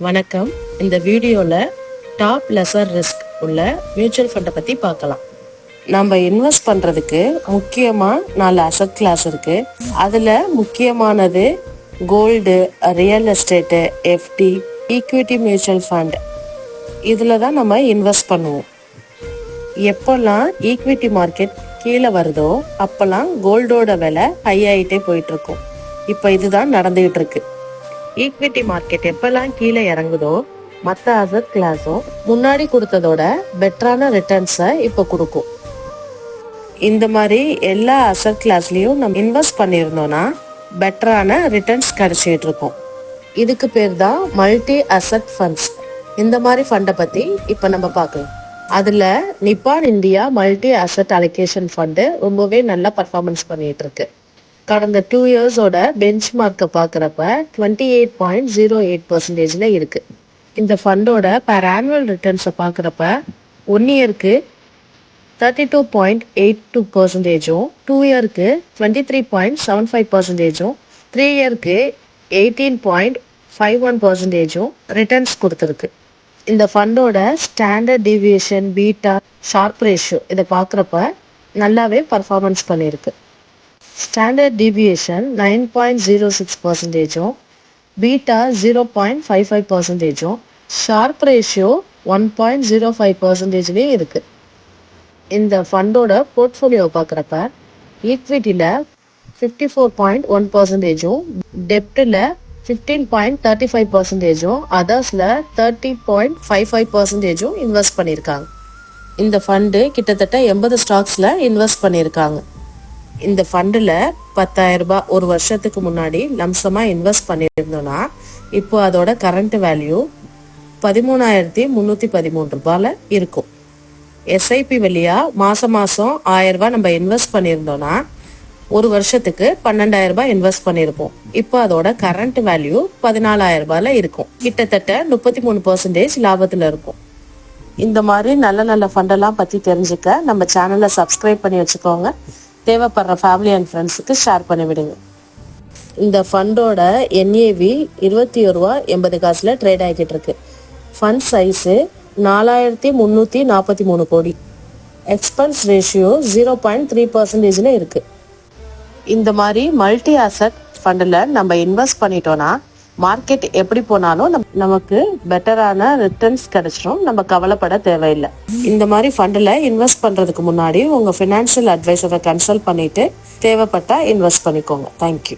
வணக்கம். இந்த வீடியோல டாப் லெசர் ரிஸ்க் உள்ள மியூச்சுவல் ஃபண்டை பத்தி பார்க்கலாம். நம்ம இன்வெஸ்ட் பண்றதுக்கு முக்கியமா 4 அசெட் கிளாஸ் இருக்கு. அதுல முக்கியமானது gold, real estate, FD, equity mutual fund. இதுல தான் நம்ம இன்வெஸ்ட் பண்ணுவோம். எப்பெல்லாம் ஈக்விட்டி மார்க்கெட் கீழே வருதோ அப்பெல்லாம் கோல்டோட விலை ஹை ஆகிட்டே போயிட்டு இருக்கும். இப்போ இதுதான் நடந்துகிட்டு இருக்கு. ஈக்விட்டி மார்க்கெட் எப்பெல்லாம் கீழே இறங்குதோ மற்ற அசெட் கிளாஸும் முன்னாடி கொடுத்ததோட பெட்டரான ரிட்டர்ன்ஸை இப்போ கொடுக்கும். இந்த மாதிரி எல்லா அசெட் கிளாஸ்லயும் நம்ம இன்வெஸ்ட் பண்ணியிருந்தோம்னா பெட்டரான ரிட்டர்ன்ஸ் கிடைச்சிட்டு இருக்கும். இதுக்கு பேர் தான் மல்டி அசெட் ஃபண்ட்ஸ். இந்த மாதிரி ஃபண்டை பத்தி இப்போ நம்ம பார்க்கலாம். அதுல நிப்பான் India multi asset allocation fund ரொம்பவே நல்லா பர்ஃபார்மன்ஸ் பண்ணிட்டு இருக்கு. கடந்த 2 இயர்ஸோட பெஞ்ச் மார்க்கை பார்க்குறப்ப 28.08% இருக்கு. இந்த ஃபண்டோட பர் ஆனுவல் ரிட்டர்ன்ஸை பார்க்குறப்ப 1 இயருக்கு 32.82%, 2 இயருக்கு 23.75%, 3 இயருக்கு 18.51% ரிட்டர்ன்ஸ் கொடுத்துருக்கு. இந்த ஃபண்டோட standard deviation, beta, Sharpe ratio இதை பார்க்குறப்ப நல்லாவே பர்ஃபார்மன்ஸ் பண்ணியிருக்கு. Standard deviation 9.06%, beta 0.55%, Sharpe ratio 1.05% இருக்கு. இந்த ஃபண்டோட போர்ட்ஃபோலியோ பார்க்குறப்ப ஈக்விட்டியில் 54.1%, டெப்டில் 15.35%, அதர்ஸில் 30.55% இன்வெஸ்ட் பண்ணியிருக்காங்க. இந்த ஃபண்டு கிட்டத்தட்ட 80 ஸ்டாக்ஸில் இன்வெஸ்ட் பண்ணியிருக்காங்க. இந்த ஃபண்டில் 10,000 ரூபாய் ஒரு வருஷத்துக்கு முன்னாடி லம்சமாக இன்வெஸ்ட் பண்ணியிருந்தோம்னா இப்போ அதோட கரண்ட் வேல்யூ 13,313 ரூபாயில் இருக்கும். எஸ்ஐபி வழியா மாசம் 1,000 ரூபாய் நம்ம இன்வெஸ்ட் பண்ணியிருந்தோம்னா ஒரு வருஷத்துக்கு 12,000 ரூபாய் இன்வெஸ்ட் பண்ணியிருப்போம். இப்போ அதோட கரண்ட் வேல்யூ 14,000 ரூபாயில இருக்கும். கிட்டத்தட்ட 33% லாபத்தில் இருக்கும். இந்த மாதிரி நல்ல நல்ல ஃபண்டெல்லாம் பற்றி தெரிஞ்சுக்க நம்ம சேனலை சப்ஸ்கிரைப் பண்ணி வச்சுக்கோங்க. தேவைப்படுற ஃபேமிலி அண்ட் ஃப்ரெண்ட்ஸுக்கு ஷேர் பண்ணி விடுங்க. இந்த ஃபண்டோட NAV 21.80 ரூபா ட்ரேட் ஆகிட்டு இருக்கு. ஃபண்ட் சைஸு 4,343 கோடி. எக்ஸ்பென்ஸ் ரேஷியோ 0.3% இருக்கு. இந்த மாதிரி மல்டி அசெட் ஃபண்டில் நம்ம இன்வெஸ்ட் பண்ணிட்டோம்னா மார்க்கெட் எப்படி போனாலும் நமக்கு பெட்டரான ரிட்டர்ன்ஸ் கிடைச்சிடும். நம்ம கவலைப்பட தேவையில்லை. இந்த மாதிரி ஃபண்டில் இன்வெஸ்ட் பண்றதுக்கு முன்னாடி உங்க ஃபினான்ஷியல் அட்வைசரை கன்சல்ட் பண்ணிட்டு தேவைப்பட்டா இன்வெஸ்ட் பண்ணிக்கோங்க. தேங்க்யூ.